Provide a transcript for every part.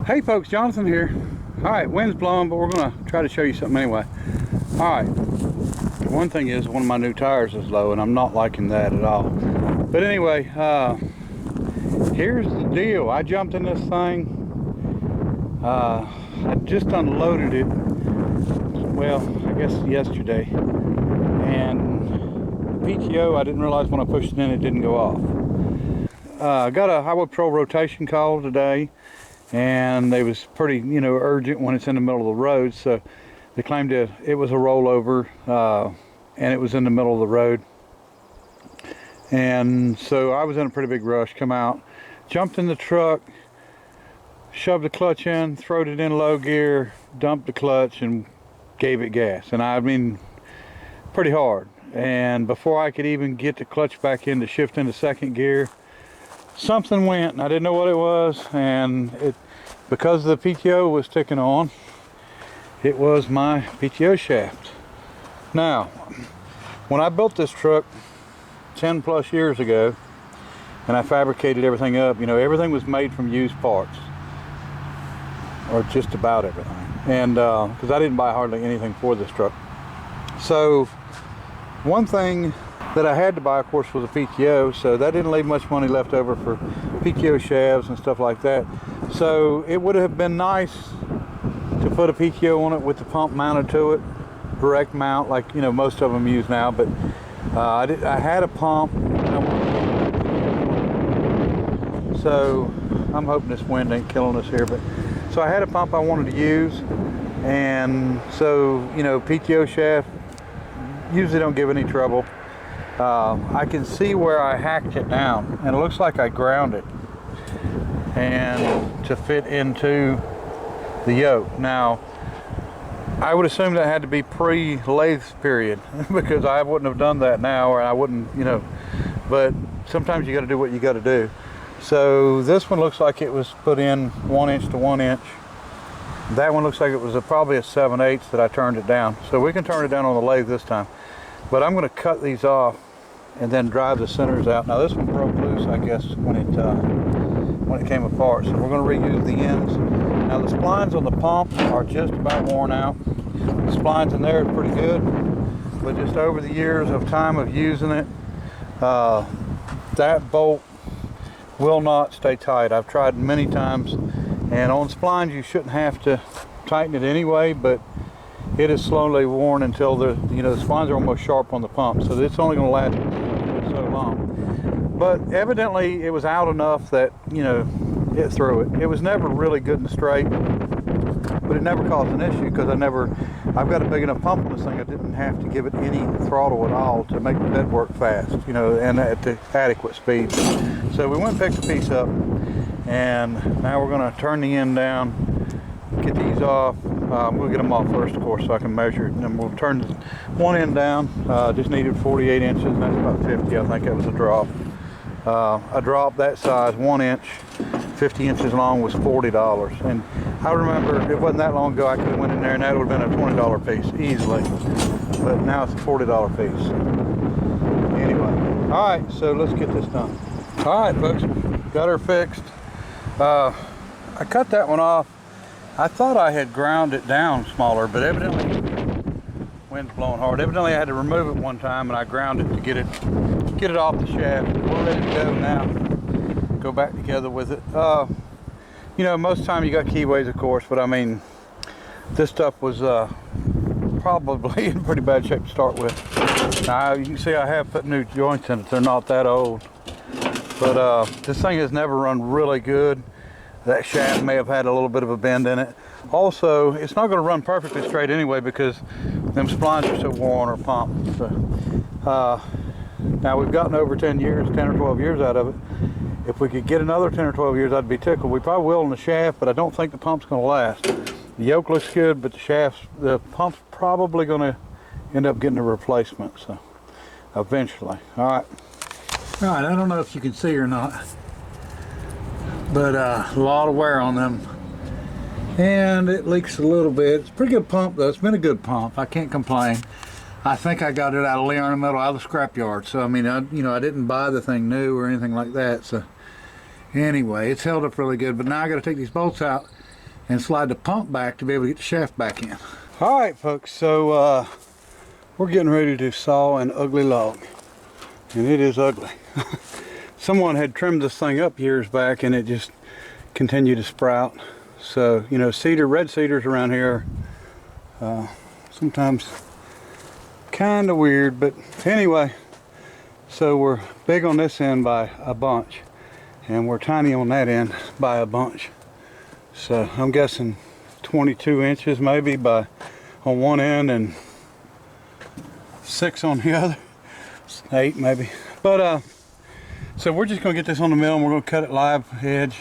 Hey folks, Jonathan here. Alright, wind's blowing, but we're going to try to show you something anyway. Alright, one thing is one of my new tires is low and I'm not liking that at all. But anyway, here's the deal. I jumped in this thing. I just unloaded it, well, I guess yesterday. And the PTO, I didn't realize when I pushed it in, it didn't go off. I got a Highway Patrol rotation call today. And they was pretty, urgent when it's in the middle of the road. So they claimed it was a rollover, and it was in the middle of the road. And so I was in a pretty big rush. Come out, jumped in the truck, shoved the clutch in, throwed it in low gear, dumped the clutch, and gave it gas. And I mean, pretty hard. And before I could even get the clutch back in to shift into second gear, something went and I didn't know what it was, and because the PTO was ticking on, it was my PTO shaft. Now, when I built this truck 10 plus years ago and I fabricated everything up, everything was made from used parts, or just about everything, and because I didn't buy hardly anything for this truck. So one thing that I had to buy, of course, was a PTO, so that didn't leave much money left over for PTO shafts and stuff like that. So it would have been nice to put a PTO on it with the pump mounted to it, direct mount, like most of them use now. But I had a pump, so I'm hoping this wind ain't killing us here. But so I had a pump I wanted to use, and so PTO shaft usually don't give any trouble. I can see where I hacked it down, and it looks like I ground it and to fit into the yoke. Now, I would assume that had to be pre-lathe period because I wouldn't have done that now, or I wouldn't, but sometimes you got to do what you got to do. So this one looks like it was put in 1 inch to 1 inch. That one looks like it was probably a 7/8 that I turned it down. So we can turn it down on the lathe this time. But I'm going to cut these off and then drive the centers out. Now this one broke loose, I guess, when it came apart. So we're going to reuse the ends. Now the splines on the pump are just about worn out. The splines in there are pretty good, but just over the years of time of using it, that bolt will not stay tight. I've tried many times, and on splines you shouldn't have to tighten it anyway, but it is slowly worn until the splines are almost sharp on the pump, so it's only going to last so long. But evidently it was out enough that it threw it. It was never really good and straight, but it never caused an issue because I've got a big enough pump on this thing. I didn't have to give it any throttle at all to make the bed work fast, and at the adequate speed. So we went and picked the piece up, and now we're going to turn the end down, get these off. We'll get them off first, of course, so I can measure it, and then we'll turn one end down. Just needed 48 inches, and that's about 50. I think that was a drop. A drop that size, 1 inch, 50 inches long, was $40. And I remember it wasn't that long ago I could have went in there and that would have been a $20 piece easily. But now it's a $40 piece. Anyway, all right, so let's get this done. All right, folks, got her fixed. I cut that one off. I thought I had ground it down smaller, but evidently wind's blowing hard. Evidently I had to remove it one time, and I ground it to get it off the shaft. We're ready to go now. Go back together with it. Most of the time you got keyways, of course, but I mean, this stuff was probably in pretty bad shape to start with. Now you can see I have put new joints in it. They're not that old, but this thing has never run really good. That shaft may have had a little bit of a bend in it. Also, it's not going to run perfectly straight anyway because them splines are so worn or pumped. So, now we've gotten over 10 years, 10 or 12 years out of it. If we could get another 10 or 12 years, I'd be tickled. We probably will on the shaft, but I don't think the pump's going to last. The yoke looks good, but the pump's probably going to end up getting a replacement. So, eventually. All right. All right. I don't know if you can see or not, but a lot of wear on them, and it leaks a little bit. It's a pretty good pump though. It's been a good pump. I can't complain. I think I got it out of Leon Metal, out of the scrapyard. So I mean, I didn't buy the thing new or anything like that. So anyway, it's held up really good. But now I got to take these bolts out and slide the pump back to be able to get the shaft back in. All right, folks, so we're getting ready to saw an ugly log, and it is ugly. Someone had trimmed this thing up years back and it just continued to sprout. So, you know, red cedars around here sometimes kind of weird, but anyway, so we're big on this end by a bunch, and we're tiny on that end by a bunch. So I'm guessing 22 inches maybe by on one end and 6 on the other, 8 maybe. But so we're just gonna get this on the mill and we're gonna cut it live edge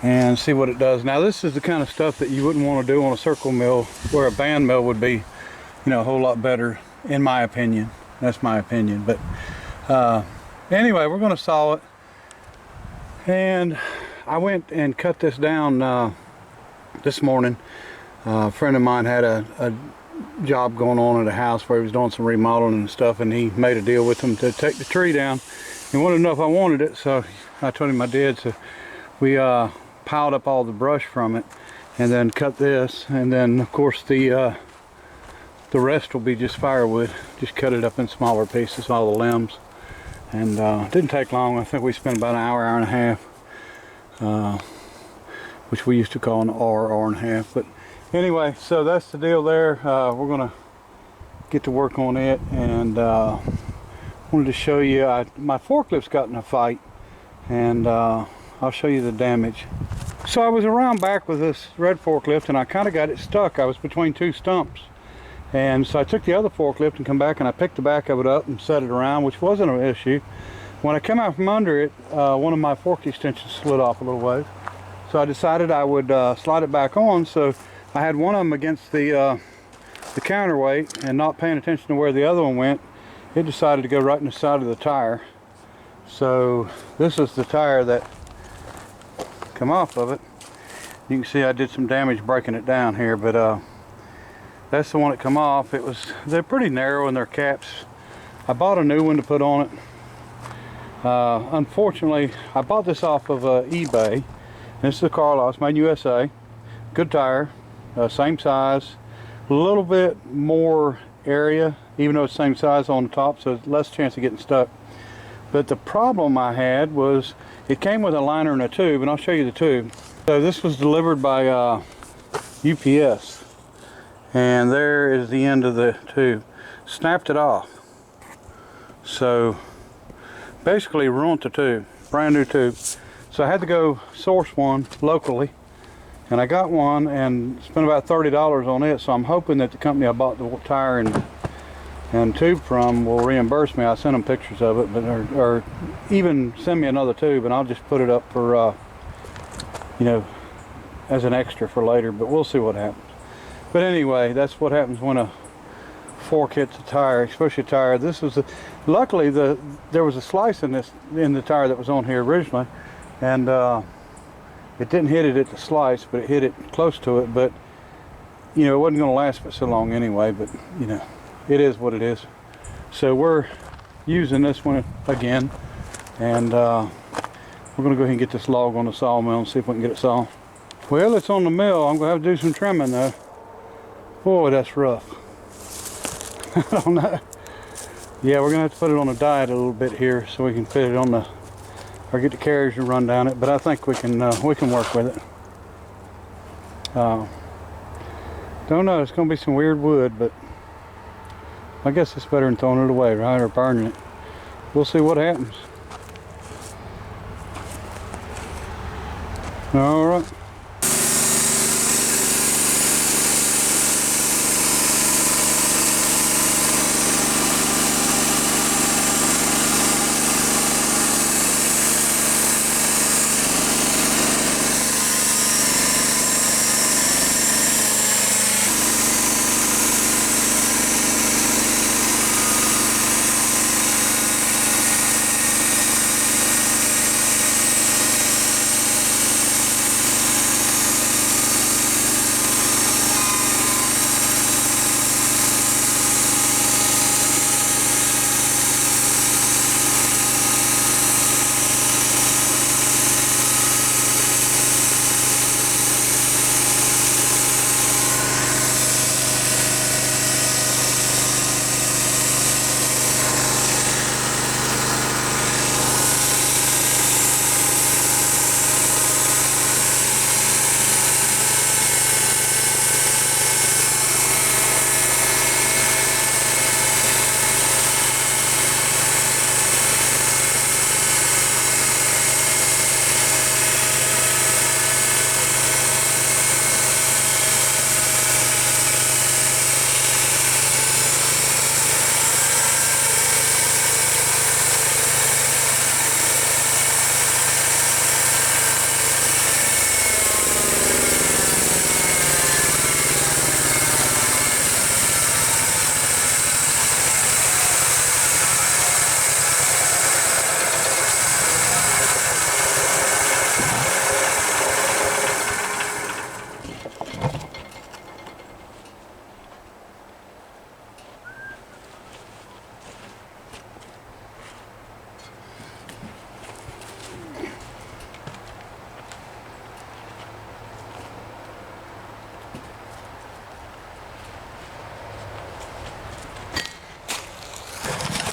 and see what it does. Now this is the kind of stuff that you wouldn't want to do on a circle mill, where a band mill would be, you know, a whole lot better, in my opinion. That's my opinion. But anyway, we're gonna saw it. And I went and cut this down this morning. A friend of mine had a job going on at a house where he was doing some remodeling and stuff, and he made a deal with him to take the tree down. He wanted to know if I wanted it, so I told him I did. So we piled up all the brush from it and then cut this, and then of course the rest will be just firewood. Just cut it up in smaller pieces, all the limbs. And it didn't take long. I think we spent about an hour, hour and a half, which we used to call an hour and a half. But anyway, so that's the deal there. We're gonna get to work on it, and wanted to show you, my forklift's got in a fight, and I'll show you the damage. So I was around back with this red forklift, and I kind of got it stuck. I was between two stumps. And so I took the other forklift and come back, and I picked the back of it up and set it around, which wasn't an issue. When I came out from under it, one of my fork extensions slid off a little ways. So I decided I would slide it back on. So I had one of them against the counterweight, and not paying attention to where the other one went, it decided to go right in the side of the tire. So this is the tire that come off of it. You can see I did some damage breaking it down here, but that's the one that come off. They're pretty narrow in their caps. I bought a new one to put on it. Unfortunately, I bought this off of eBay. This is a car loss, made in USA. Good tire, same size, a little bit more area, even though it's the same size on the top, so less chance of getting stuck. But the problem I had was it came with a liner and a tube, and I'll show you the tube. So this was delivered by UPS. And there is the end of the tube. Snapped it off. So basically ruined the tube. Brand new tube. So I had to go source one locally. And I got one and spent about $30 on it. So I'm hoping that the company I bought the tire and tube from will reimburse me. I sent them pictures of it, but or even send me another tube, and I'll just put it up for you know, as an extra for later. But we'll see what happens. But anyway, that's what happens when a fork hits a tire, especially a tire. This was luckily there was a slice in the tire that was on here originally, and it didn't hit it at the slice, but it hit it close to it. But you know, it wasn't going to last for so long anyway. But you know, it is what it is. So we're using this one again, and we're going to go ahead and get this log on the sawmill and see if we can get it sawed. Well, it's on the mill. I'm going to have to do some trimming though. Boy, that's rough. I don't know. Yeah, we're gonna have to put it on a diet a little bit here so we can fit it on the, or get the carriage to run down it. But I think we can work with it. Don't know. It's gonna be some weird wood, but I guess it's better than throwing it away, right, or burning it. We'll see what happens. All right.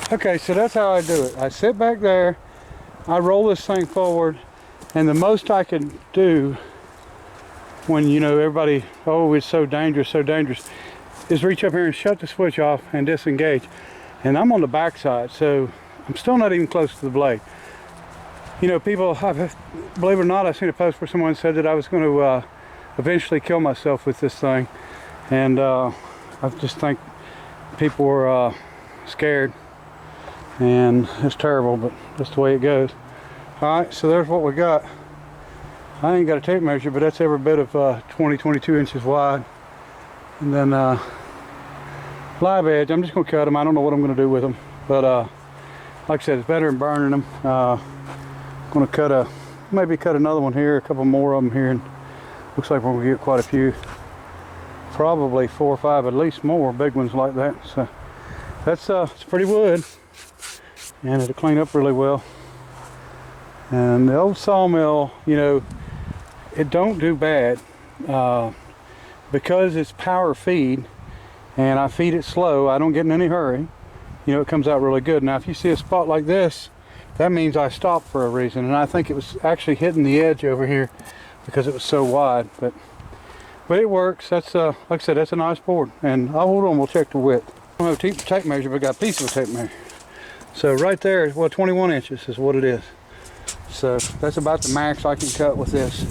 Okay, so that's how I do it. I sit back there, I roll this thing forward, and the most I can do when, you know, everybody, oh, it's so dangerous, is reach up here and shut the switch off and disengage. And I'm on the back side, so I'm still not even close to the blade. You know, people, believe it or not, I've seen a post where someone said that I was going to eventually kill myself with this thing. And I just think people were scared. And it's terrible, but that's the way it goes. All right, so there's what we got. I ain't got a tape measure, but that's every bit of 22 inches wide. And then live edge, I'm just gonna cut them. I don't know what I'm gonna do with them, but like I said, it's better than burning them. Gonna maybe cut another one here, a couple more of them here, and looks like we're gonna get quite a few. Probably 4 or 5, at least more big ones like that. So that's it's pretty wood, and it'll clean up really well. And the old sawmill, you know, it don't do bad because it's power feed, and I feed it slow. I don't get in any hurry. You know, it comes out really good. Now, if you see a spot like this, that means I stopped for a reason, and I think it was actually hitting the edge over here because it was so wide. But it works. That's like I said, that's a nice board. And I'll hold on. We'll check the width. I don't have a tape measure, but I got a piece of a tape measure. So right there, well, 21 inches is what it is. So that's about the max I can cut with this.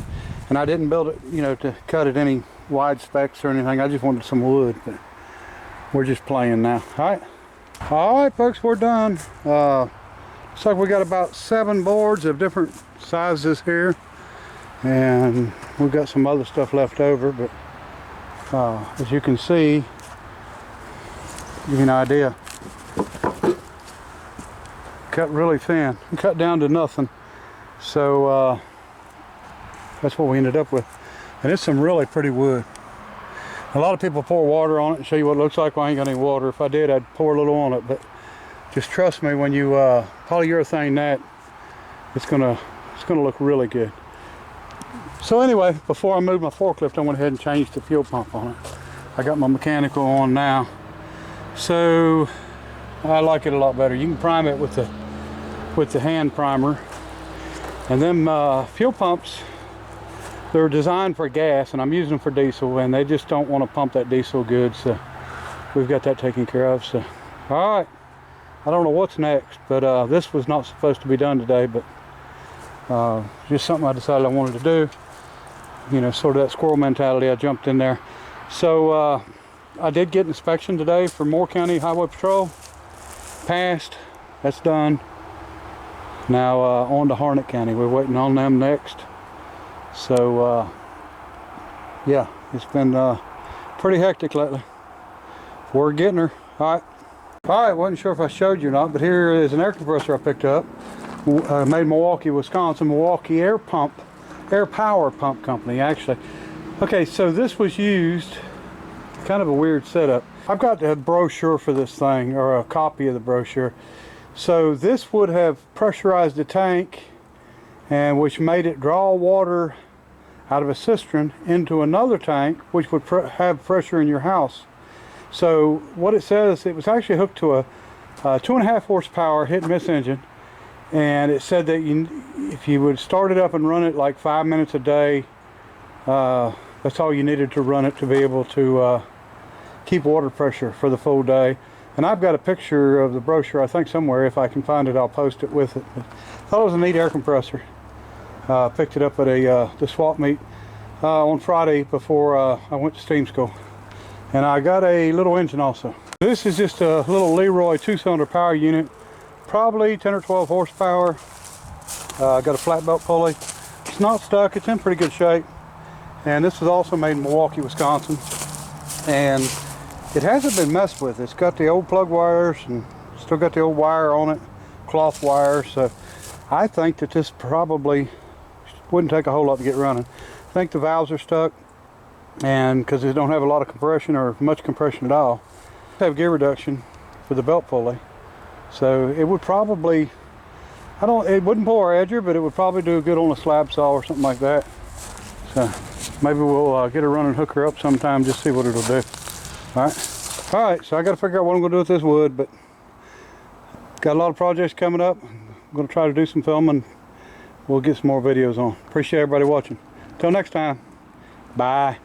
And I didn't build it, you know, to cut it any wide specs or anything. I just wanted some wood, but we're just playing now. All right, folks, we're done. Looks like we got about 7 boards of different sizes here, and we've got some other stuff left over, but as you can see, give you an idea, cut really thin, cut down to nothing. So that's what we ended up with, and it's some really pretty wood. A lot of people pour water on it and show you what it looks like. Well, I ain't got any water. If I did, I'd pour a little on it, but just trust me, when you polyurethane that, it's gonna look really good. So anyway, before I moved my forklift, I went ahead and changed the fuel pump on it. I got my mechanical on now, so I like it a lot better. You can prime it with the hand primer, and then fuel pumps, they're designed for gas, and I'm using them for diesel, and they just don't want to pump that diesel good, so we've got that taken care of. So all right, I don't know what's next, but this was not supposed to be done today, but just something I decided I wanted to do. You know, sort of that squirrel mentality. I jumped in there. So I did get an inspection today for Moore County Highway Patrol. Passed. That's done. Now on to Harnett County. We're waiting on them next. So yeah, it's been pretty hectic lately. We're getting her. All right, wasn't sure if I showed you or not, but here is an air compressor I picked up. Made in Milwaukee, Wisconsin. Milwaukee Air Power Pump Company, actually. Okay, so this was used, kind of a weird setup. I've got a brochure for this thing, or a copy of the brochure. So this would have pressurized the tank, and which made it draw water out of a cistern into another tank, which would have pressure in your house. So what it says, it was actually hooked to a 2.5 horsepower hit and miss engine, and it said that if you would start it up and run it like 5 minutes a day, that's all you needed to run it to be able to keep water pressure for the full day. And I've got a picture of the brochure, I think somewhere. If I can find it, I'll post it with it. But I thought it was a neat air compressor. Picked it up at the swap meet on Friday before I went to steam school. And I got a little engine also. This is just a little Leroy 2-cylinder power unit, probably 10 or 12 horsepower. I got a flat belt pulley. It's not stuck, it's in pretty good shape. And this was also made in Milwaukee, Wisconsin. And it hasn't been messed with. It's got the old plug wires and still got the old wire on it, cloth wire. So I think that this probably wouldn't take a whole lot to get running. I think the valves are stuck, and because they don't have a lot of compression or much compression at all. Have gear reduction for the belt pulley, so it would probably, it wouldn't pull our edger, but it would probably do good on a slab saw or something like that. So maybe we'll get her running, hook her up sometime, just see what it'll do. All right, so I got to figure out what I'm going to do with this wood, but Got a lot of projects coming up. I'm going to try to do some filming. We'll get some more videos on. Appreciate everybody watching. Till next time. Bye.